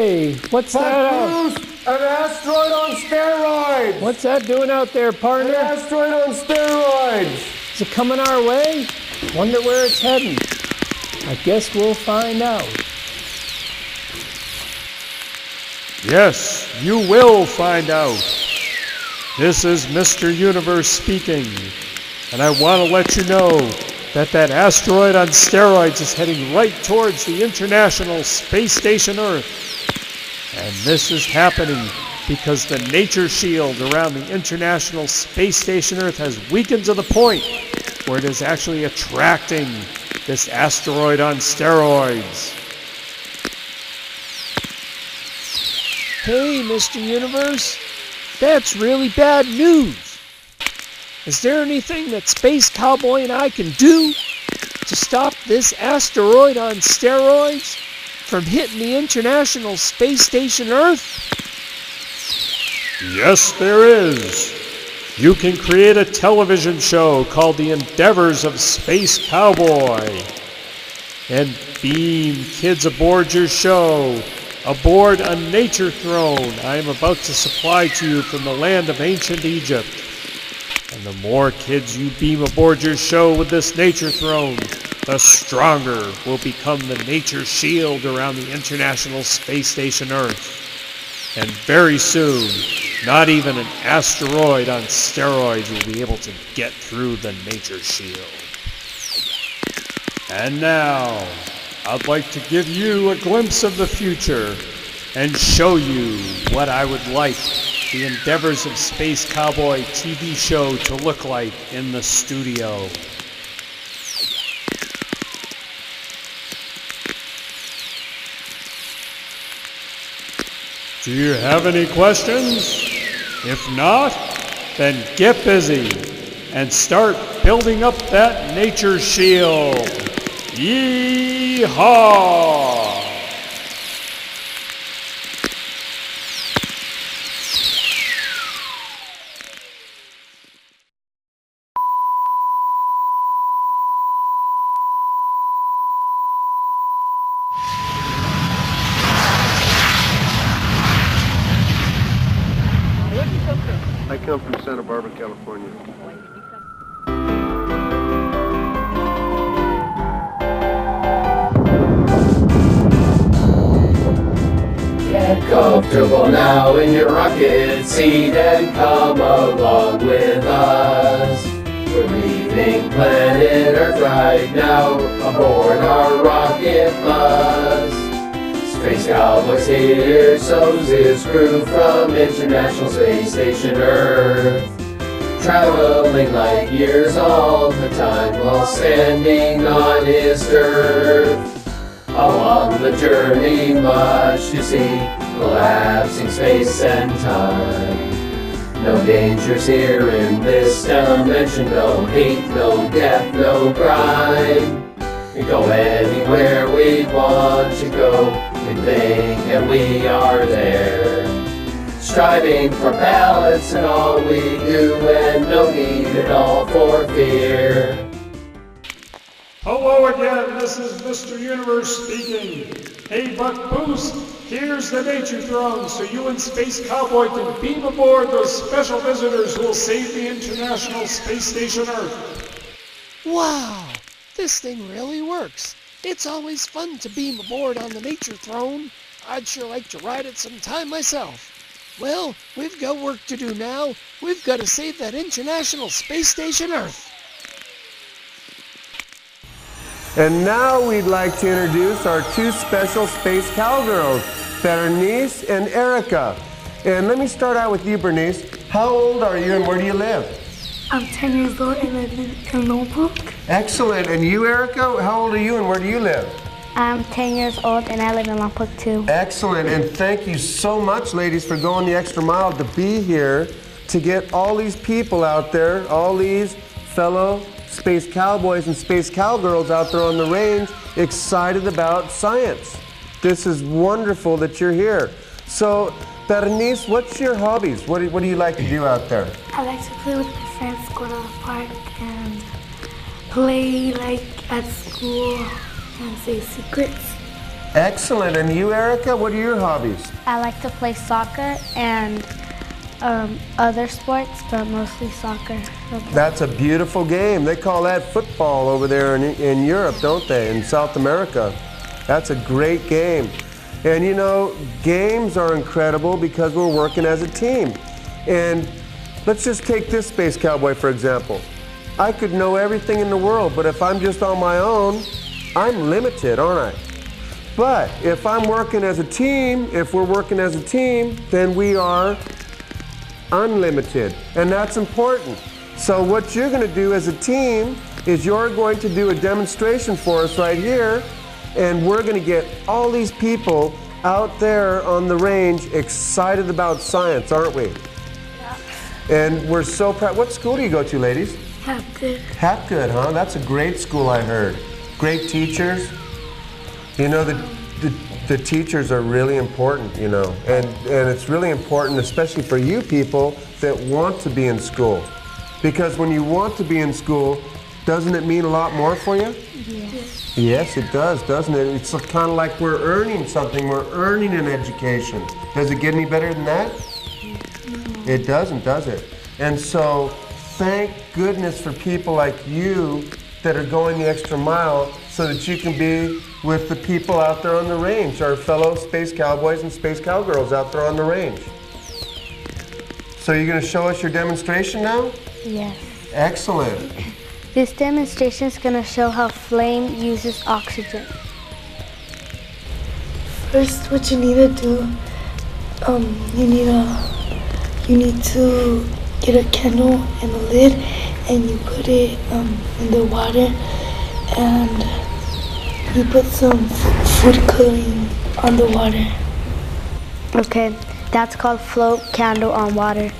Hey, what's that? Bruce, an asteroid on steroids! What's that doing out there, An partner? asteroid on steroids! Is it coming our way? Wonder where it's heading. I guess we'll find out. Yes, you will find out. This is Mr. Universe speaking, and I want to let you know that that asteroid on steroids is heading right towards the International Space Station Earth. And this is happening because the nature shield around the International Space Station Earth has weakened to the point where it is actually attracting this asteroid on steroids. Hey, Mr. Universe, that's really bad news. Is there anything that Space Cowboy and I can do to stop this asteroid on steroids from hitting the International Space Station Earth? Yes, there is. You can create a television show called The Endeavors of Space Cowboy and beam kids aboard your show, aboard a nature throne I am about to supply to you from the land of ancient Egypt. And the more kids you beam aboard your show with this nature throne, the stronger will become the nature shield around the International Space Station Earth. And very soon, not even an asteroid on steroids will be able to get through the nature shield. And now, I'd like to give you a glimpse of the future and show you what I would like the Endeavors of Space Cowboy TV show to look like in the studio. Do you have any questions? If not, then get busy and start building up that nature shield. Yee-haw! I come from Santa Barbara, California. Get comfortable now in your rocket seat and come along with us. We're leaving planet Earth right now aboard our rocket bus. Space Cowboy's here, so's his crew from International Space Station Earth. Traveling light years all the time while standing on his turf. Along the journey much to see, collapsing space and time. No dangers here in this dimension, no hate, no death, no crime. We go anywhere we want to go, we think and we are there. Striving for balance in all we do and no need at all for fear. Hello again, this is Mr. Universe speaking. Hey, Buck Boost, here's the nature throne so you and Space Cowboy can beam aboard those special visitors who will save the International Space Station Earth. Wow, this thing really works. It's always fun to beam aboard on the nature throne. I'd sure like to ride it sometime myself. Well, we've got work to do now. We've got to save that International Space Station Earth. And now we'd like to introduce our two special space cowgirls, Bernice and Erica. And let me start out with you, Bernice. How old are you and where do you live? I'm 10 years old and I live in Lompoc. Excellent. And you, Erica, how old are you and where do you live? I'm 10 years old and I live in Lompoc too. Excellent. And thank you so much, ladies, for going the extra mile to be here to get all these people out there, all these fellow space cowboys and space cowgirls out there on the range excited about science. This is wonderful that you're here. So, Bernice, what's your hobbies? What do you like to do out there? I like to play with my friends, go to the park and play like at school and say secrets. Excellent. And you, Erica, what are your hobbies? I like to play soccer and other sports, but mostly soccer. That's a beautiful game. They call that football over there in Europe, don't they? In South America. That's a great game. And you know, games are incredible because we're working as a team. And let's just take this Space Cowboy, for example. I could know everything in the world, but if I'm just on my own, I'm limited, aren't I? But if I'm working as a team, if we're working as a team, then we are unlimited, and that's important. So what you're going to do as a team is you're going to do a demonstration for us right here, and we're going to get all these people out there on the range excited about science, aren't we? Yeah. And we're so proud. What school do you go to, ladies? Hapgood. Hapgood, huh? That's a great school, I heard. Great teachers. You know, the teachers are really important, you know, and it's really important, especially for you people that want to be in school. Because when you want to be in school, doesn't it mean a lot more for you? Yes. Yes, it does, doesn't it? It's kind of like we're earning something. We're earning an education. Does it get any better than that? No. It doesn't, does it? And so, thank goodness for people like you that are going the extra mile so that you can be with the people out there on the range, our fellow Space Cowboys and Space Cowgirls out there on the range. So you're going to show us your demonstration now? Yes. Excellent. This demonstration is going to show how flame uses oxygen. First, what you need to do, you need to get a candle and a lid, and you put it in the water, and you put some food coloring on the water. Okay, that's called float candle on water.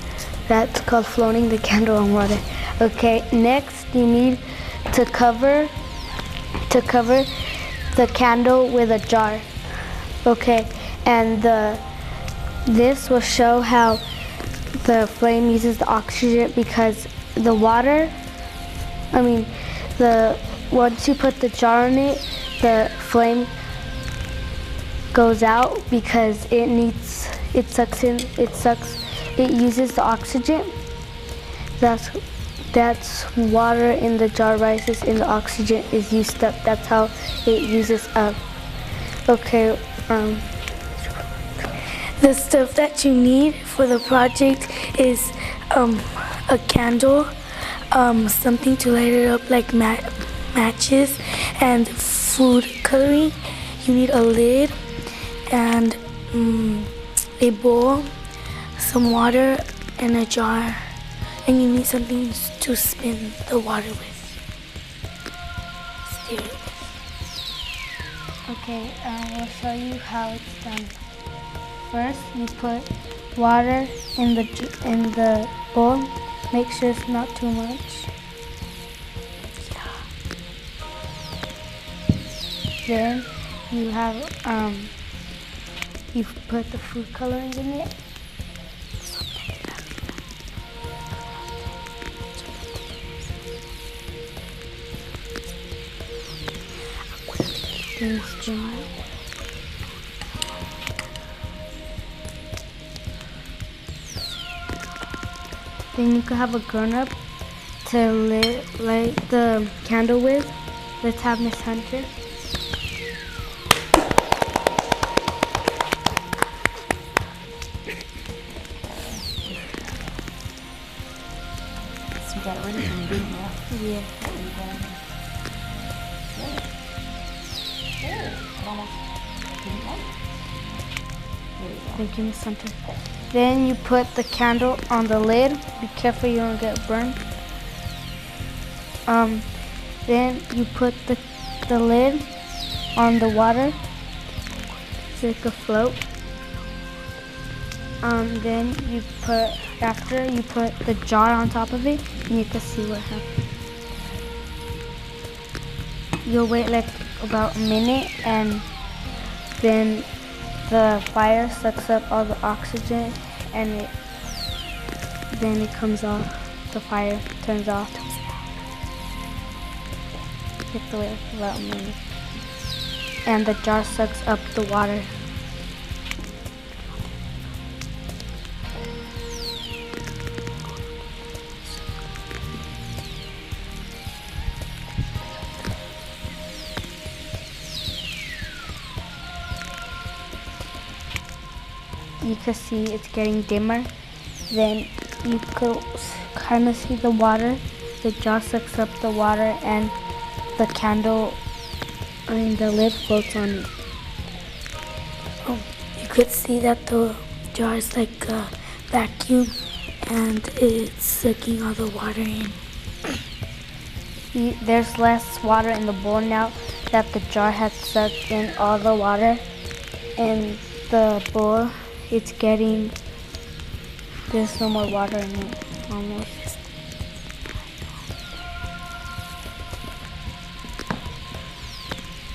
That's called floating the candle on water. Okay, next you need to cover the candle with a jar. Okay, and this will show how the flame uses the oxygen, because the water, once you put the jar in it, the flame goes out because it uses the oxygen. That's water in the jar rises and the oxygen is used up. That's how it uses up. Okay, the stuff that you need for the project is a candle, something to light it up like matches, and food coloring. You need a lid and a bowl, some water, and a jar. And you need something to spin the water with. Steer it. Okay, we'll show you how it's done. First, you put water in the bowl. Make sure it's not too much. Then you have you put the food coloring in it. Then spin it. Then you could have a grown-up to light the candle with. Let's have Miss Hunter. So you got it ready from the beginning, Yeah. Thank you, Miss Hunter. Then you put the candle on the lid. Be careful you don't get burned. Then you put the lid on the water so it could float. Then you put the jar on top of it, and you can see what happens. You'll wait like about a minute, and then the fire sucks up all the oxygen, and then it comes off. The fire turns off. You have to wait for about a minute. and the jar sucks up the water. You can see it's getting dimmer. Then you could kind of see the water. The jar sucks up the water and the candle, the lid floats on it. You could see that the jar is like a vacuum and it's sucking all the water in. There's less water in the bowl now that the jar has sucked in all the water. In the bowl, there's no more water in it, almost.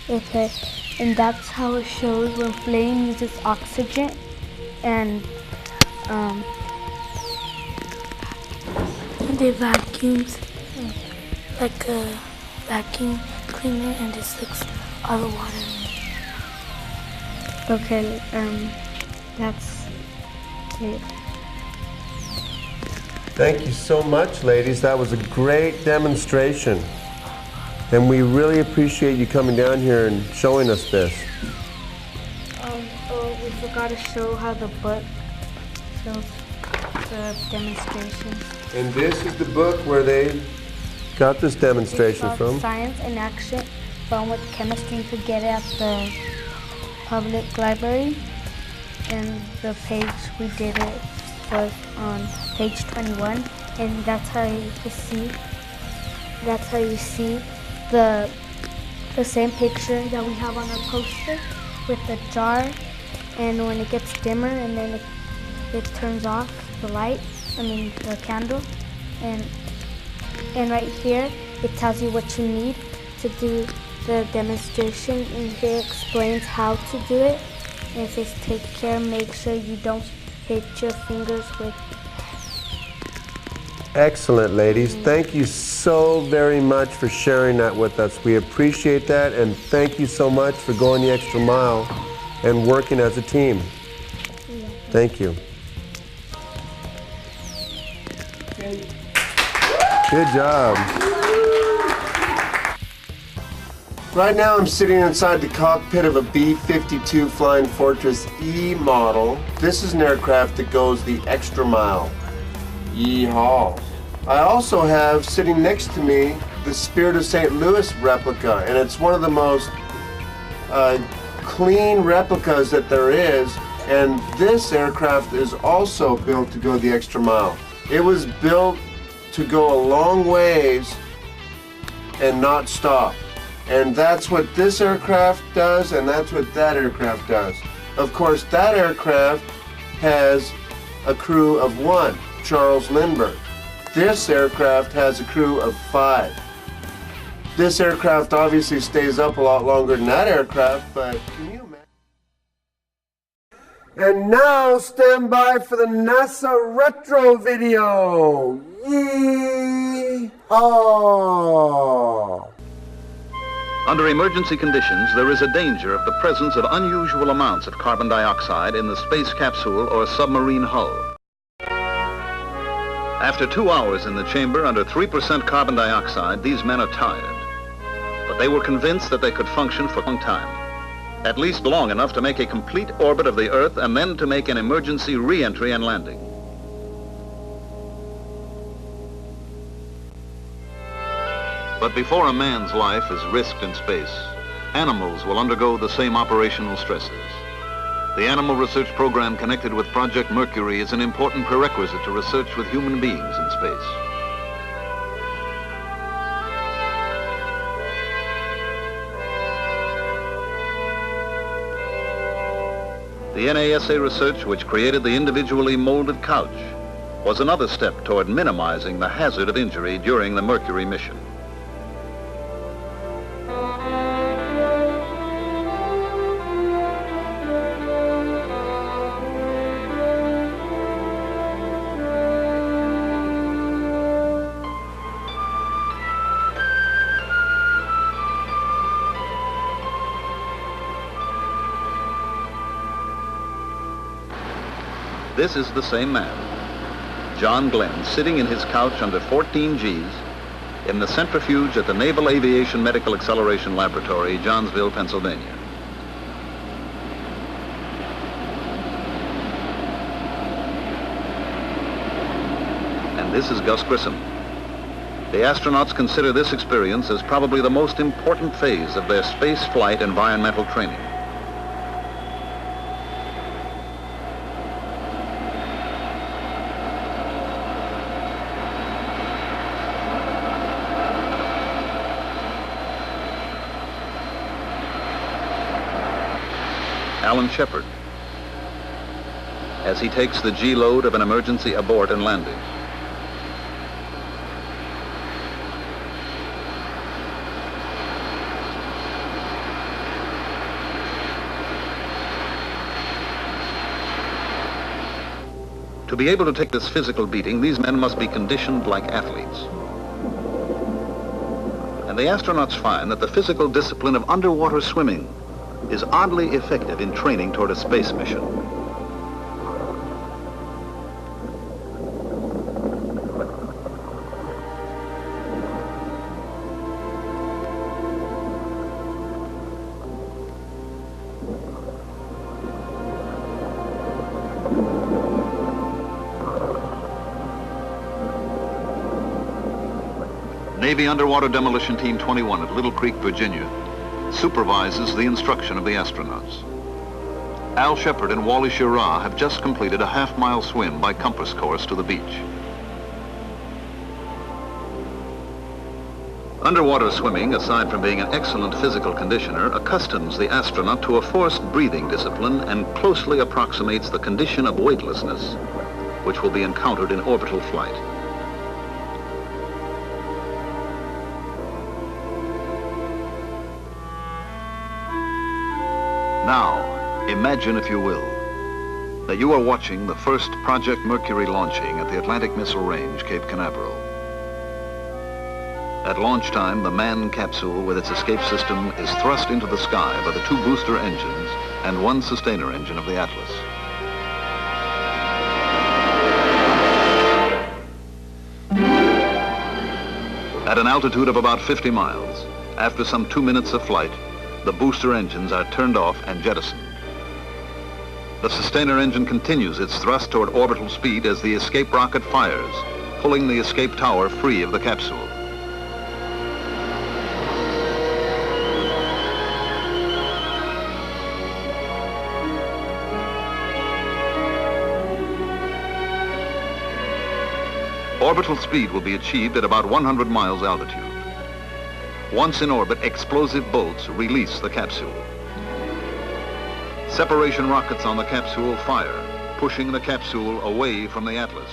Okay, and that's how it shows when flame uses oxygen and the vacuums like a vacuum cleaner and it sucks all the water in. Okay, that's it. Thank you so much, ladies. That was a great demonstration. And we really appreciate you coming down here and showing us this. We forgot to show how the book shows the demonstration. And this is the book where they got this demonstration It's from. Science in Action, Fun with Chemistry. You could get it at the public library. And the page we did it was on page 21. And that's how you can see. That's how you see the same picture that we have on our poster with the jar, and when it gets dimmer and then it turns off the light, the candle, and right here it tells you what you need to do the demonstration, and here it explains how to do it, and it says take care, make sure you don't hit your fingers with. Excellent, ladies. Thank you so very much for sharing that with us. We appreciate that, and thank you so much for going the extra mile and working as a team. Thank you. Good job. Right now I'm sitting inside the cockpit of a B-52 Flying Fortress E model. This is an aircraft that goes the extra mile. Yeehaw. I also have sitting next to me the Spirit of St. Louis replica, and it's one of the most clean replicas that there is, and this aircraft is also built to go the extra mile. It was built to go a long ways and not stop, and that's what this aircraft does, and that's what that aircraft does. Of course, that aircraft has a crew of 1. Charles Lindbergh. This aircraft has a crew of 5. This aircraft obviously stays up a lot longer than that aircraft, but can you imagine? And now stand by for the NASA retro video. Yee-haw! Under emergency conditions, there is a danger of the presence of unusual amounts of carbon dioxide in the space capsule or submarine hull. After 2 hours in the chamber under 3% carbon dioxide, these men are tired. But they were convinced that they could function for a long time. At least long enough to make a complete orbit of the Earth and then to make an emergency re-entry and landing. But before a man's life is risked in space, animals will undergo the same operational stresses. The animal research program connected with Project Mercury is an important prerequisite to research with human beings in space. The NASA research, which created the individually molded couch, was another step toward minimizing the hazard of injury during the Mercury mission. This is the same man, John Glenn, sitting in his couch under 14 Gs in the centrifuge at the Naval Aviation Medical Acceleration Laboratory, Johnsville, Pennsylvania. And this is Gus Grissom. The astronauts consider this experience as probably the most important phase of their space flight environmental training. Alan Shepard, as he takes the G-load of an emergency abort and landing. To be able to take this physical beating, these men must be conditioned like athletes. And the astronauts find that the physical discipline of underwater swimming is oddly effective in training toward a space mission. Navy Underwater Demolition Team 21 at Little Creek, Virginia, supervises the instruction of the astronauts. Al Shepard and Wally Schirra have just completed a half-mile swim by compass course to the beach. Underwater swimming, aside from being an excellent physical conditioner, accustoms the astronaut to a forced breathing discipline and closely approximates the condition of weightlessness, which will be encountered in orbital flight. Now, imagine, if you will, that you are watching the first Project Mercury launching at the Atlantic Missile Range, Cape Canaveral. At launch time, the manned capsule with its escape system is thrust into the sky by the 2 booster engines and 1 sustainer engine of the Atlas. At an altitude of about 50 miles, after some 2 minutes of flight, the booster engines are turned off and jettisoned. The sustainer engine continues its thrust toward orbital speed as the escape rocket fires, pulling the escape tower free of the capsule. Orbital speed will be achieved at about 100 miles altitude. Once in orbit, explosive bolts release the capsule. Separation rockets on the capsule fire, pushing the capsule away from the Atlas.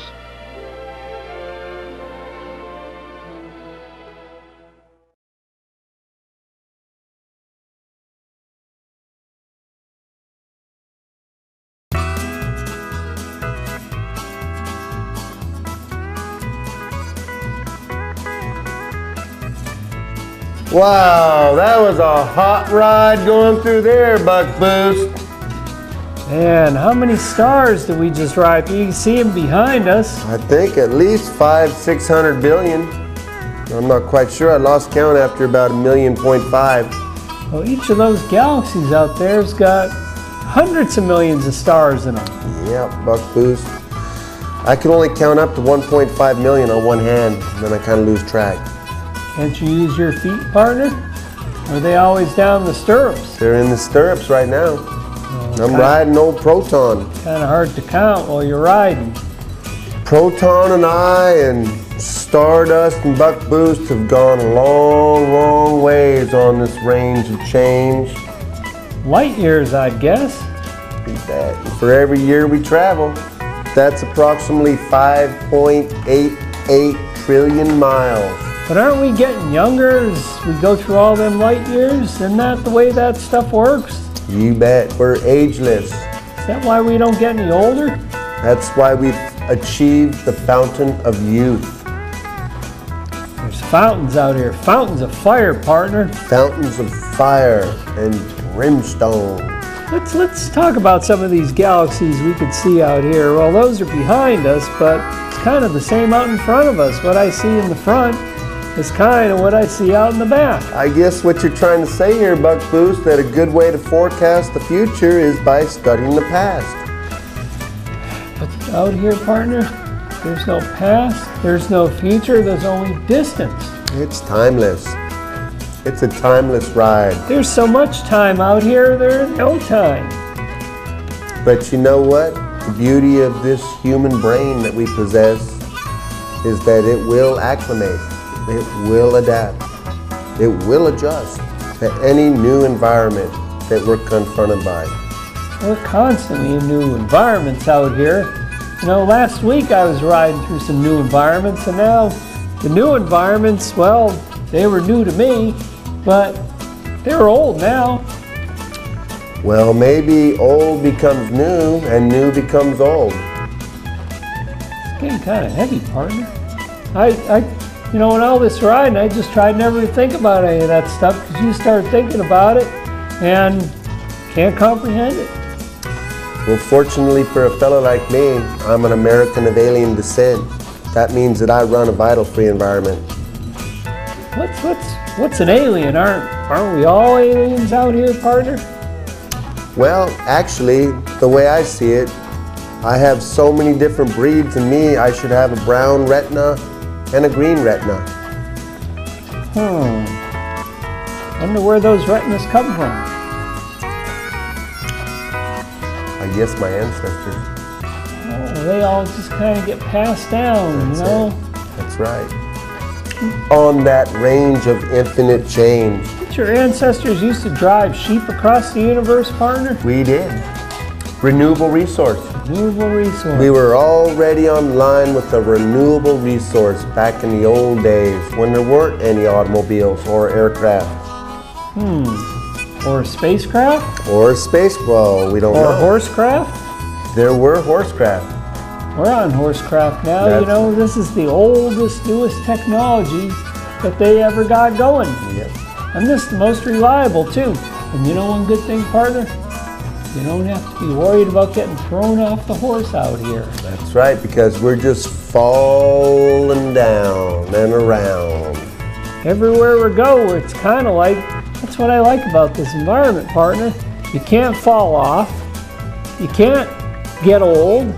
Wow, that was a hot ride going through there, Buck Boost. And how many stars did we just ride? You can see them behind us. I think at least 500-600 billion. I'm not quite sure. I lost count after about 1.5 million. Well, each of those galaxies out there's got hundreds of millions of stars in them. Yeah, Buck Boost. I can only count up to 1.5 million on one hand, and then I kind of lose track. Can't you use your feet, partner? Or are they always down the stirrups? They're in the stirrups right now. I'm riding old Proton. Kind of hard to count while you're riding. Proton and I and Stardust and Buck Boost have gone a long, long ways on this range of change. Light years, I'd guess. You bet. And for every year we travel, that's approximately 5.88 trillion miles. But aren't we getting younger as we go through all them light years? Isn't that the way that stuff works? You bet. We're ageless. Is that why we don't get any older? That's why we've achieved the fountain of youth. There's fountains out here. Fountains of fire, partner. Fountains of fire and brimstone. Let's talk about some of these galaxies we could see out here. Well, those are behind us, but it's kind of the same out in front of us. What I see in the front is kind of what I see out in the back. I guess what you're trying to say here, Buck Boost, that a good way to forecast the future is by studying the past. But out here, partner, there's no past, there's no future, there's only distance. It's timeless. It's a timeless ride. There's so much time out here, there's no time. But you know what? The beauty of this human brain that we possess is that it will acclimate, it will adapt, it will adjust to any new environment that we're confronted by. We're constantly in new environments out here. You know, last week I was riding through some new environments, and now the new environments, well, they were new to me, but they're old now. Well, maybe old becomes new and new becomes old. It's getting kind of heavy, partner. You know, in all this riding, I just tried never to think about any of that stuff, because you start thinking about it and can't comprehend it. Well, fortunately for a fellow like me, I'm an American of alien descent. That means that I run a vital-free environment. What's an alien? Aren't we all aliens out here, partner? Well, actually, the way I see it, I have so many different breeds in me, I should have a brown retina and a green retina. Wonder where those retinas come from. I guess my ancestors. Oh, they all just kind of get passed down, That's you know? That's right. On that range of infinite change. But your ancestors used to drive sheep across the universe, partner? We did. Renewable resource. Renewable resource. We were already online with a renewable resource back in the old days when there weren't any automobiles or aircraft. Or a spacecraft? Or well, we don't know. Or horsecraft? There were horsecraft. We're on horsecraft now, you know, this is the oldest, newest technology that they ever got going. Yep. And this is the most reliable too. And you know one good thing, partner? You don't have to be worried about getting thrown off the horse out here. That's right, because we're just falling down and around. Everywhere we go, it's kind of like, that's what I like about this environment, partner. You can't fall off, you can't get old,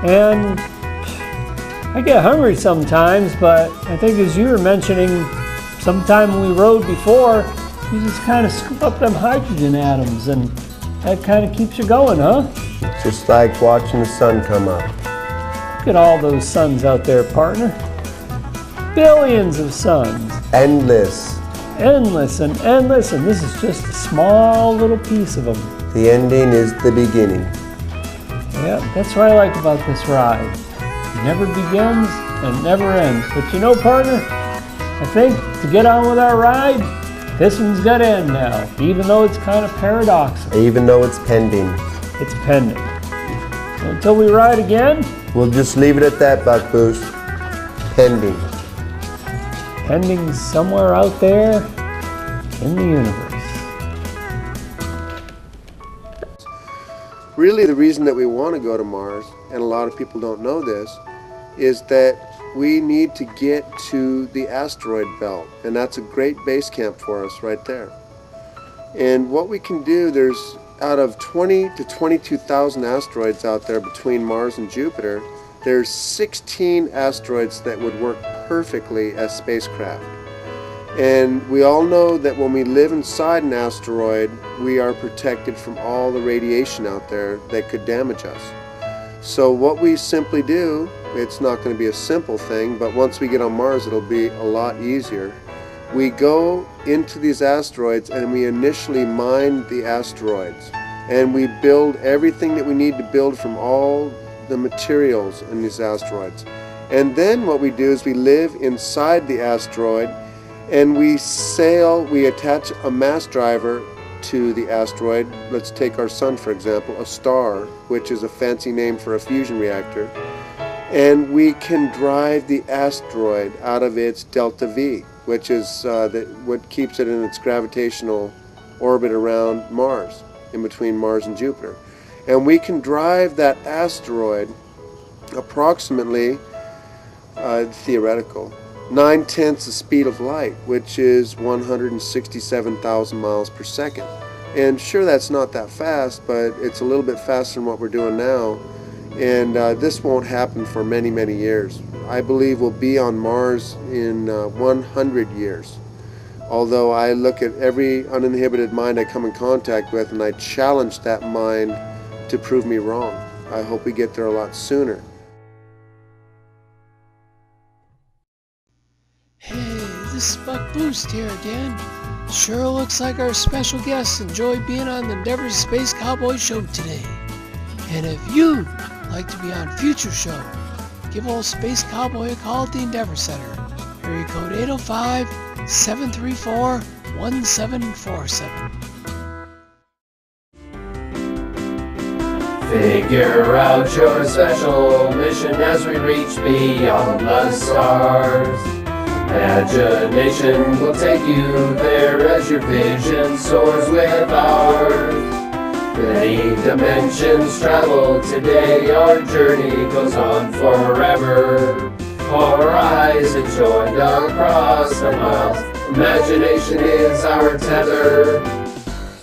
and I get hungry sometimes, but I think as you were mentioning sometime when we rode before, you just kind of scoop up them hydrogen atoms, and that kind of keeps you going, huh? It's just like watching the sun come up. Look at all those suns out there, partner. Billions of suns. Endless. Endless and endless, and this is just a small little piece of them. The ending is the beginning. Yeah, that's what I like about this ride. It never begins and never ends. But you know, partner, I think to get on with our ride, this one's got to end now, even though it's kind of paradoxical. Even though it's pending. It's pending. So until we ride again, we'll just leave it at that, Buck Boost. Pending. Pending somewhere out there in the universe. Really, the reason that we want to go to Mars, and a lot of people don't know this, is that we need to get to the asteroid belt, and that's a great base camp for us right there. And what we can do, there's out of 20 to 22,000 asteroids out there between Mars and Jupiter, there's 16 asteroids that would work perfectly as spacecraft. And we all know that when we live inside an asteroid, we are protected from all the radiation out there that could damage us. So what we simply do, it's not going to be a simple thing, but once we get on Mars, it'll be a lot easier. We go into these asteroids and we initially mine the asteroids. And we build everything that we need to build from all the materials in these asteroids. And then what we do is we live inside the asteroid and we sail, we attach a mass driver to the asteroid. Let's take our sun, for example, a star, which is a fancy name for a fusion reactor. And we can drive the asteroid out of its delta V, which is what keeps it in its gravitational orbit around Mars. in between Mars and Jupiter. And we can drive that asteroid approximately, theoretical, 9/10 the speed of light, which is 167,000 miles per second. And sure, that's not that fast, but it's a little bit faster than what we're doing now. And this won't happen for many, many years. I believe we'll be on Mars in 100 years. Although I look at every uninhibited mind I come in contact with and I challenge that mind to prove me wrong. I hope we get there a lot sooner. Hey, this is Buck Boost here again. Sure looks like our special guests enjoyed being on the Endeavors Space Cowboy show today. And if you'd like to be on future show, give old Space Cowboy a call at the Endeavor Center. Area code 805-734-1747. Figure out your special mission as we reach beyond the stars. Imagination will take you there as your vision soars with ours. Many dimensions traveled today, our journey goes on forever. Horizons joined across the miles, imagination is our tether.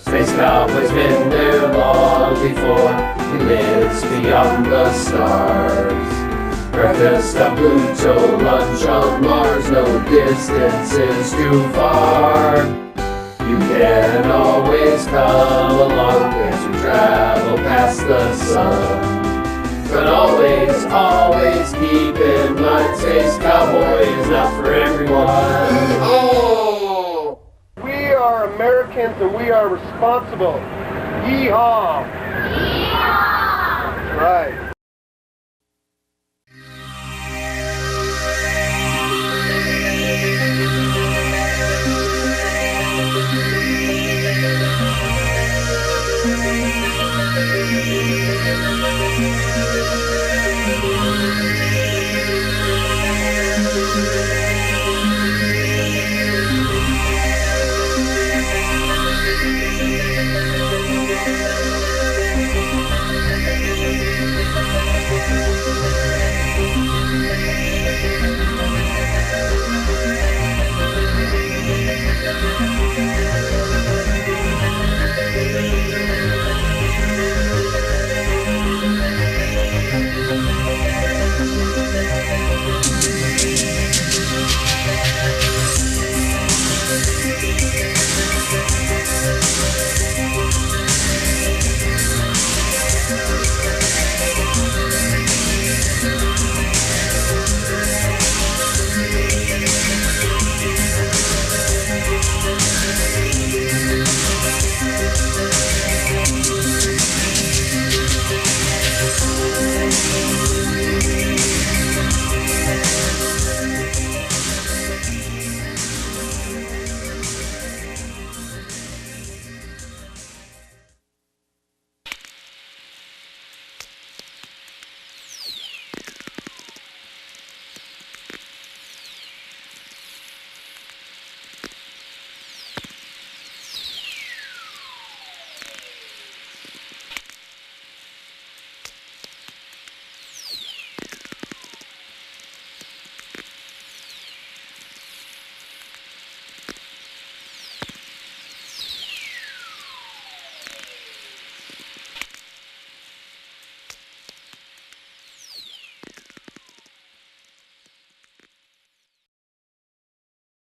Space Cowboy's been there long before, he lives beyond the stars. Breakfast on Pluto, lunch on Mars, no distance is too far. You can always come along as we travel past the sun. But always, always keep in mind, Space Cowboy is not for everyone. Oh! We are Americans and we are responsible. Yeehaw! Yeehaw! Right.